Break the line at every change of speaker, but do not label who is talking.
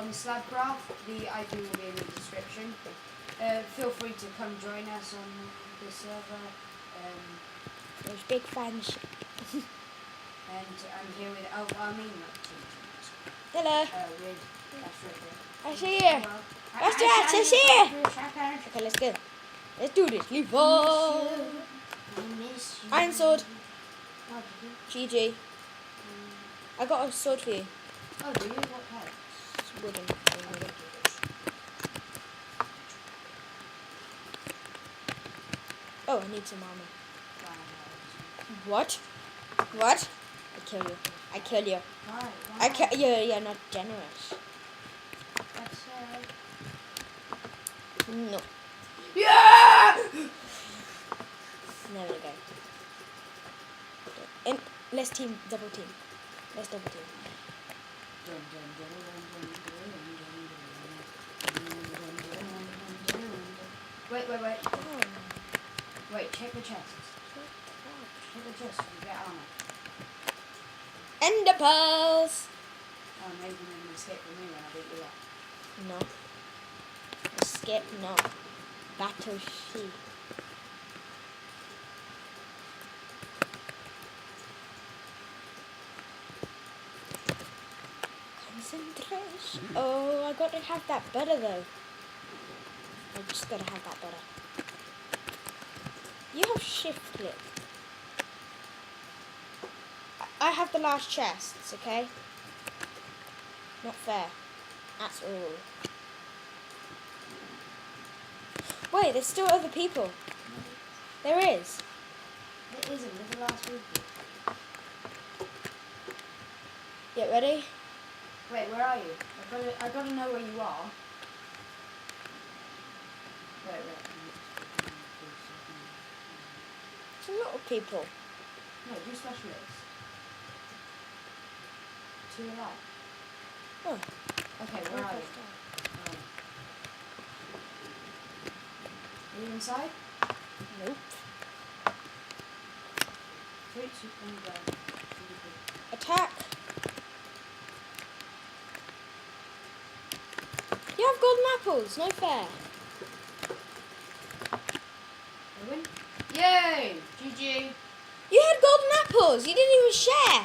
on Slabcraft. The IP will be in the description. Feel free to come join us on the server.
There's big fans.
And I'm here with
Hello.
with
I see you. Let's do it. I see you. Okay, let's go. Let's do this. Leave ball. Iron sword. GG. I got a sword for you.
Oh, do you? What type?
It's wooden. Oh, I need some armor. What? What? I kill you. I kill you.
Why?
You're not generous.
That's
No.
yeah!
There we go. And let's double team. Let's double team.
Wait.
Oh.
Wait, check the chests. Check the chests to get armor.
Ender pearls.
Oh, maybe you escape from me when I beat you up.
No. Escape, no. Battle sheep. Concentration. Oh, I got to have that butter though. I just gotta have that butter. You have shift click. I have the last chests, okay? Not fair. That's all. Wait, there's still other people. There is.
It isn't. There's the last group.
Get ready?
Wait, where are you? I gotta know where you are. Wait.
There's a lot of people.
No, do specialists. To your right.
Oh.
Okay, where are you? Oh. Are you inside?
Nope.
3, 2, 1, go.
Attack. You have golden apples. No fair.
I win? Yay! GG!
You had golden apples. You didn't even share.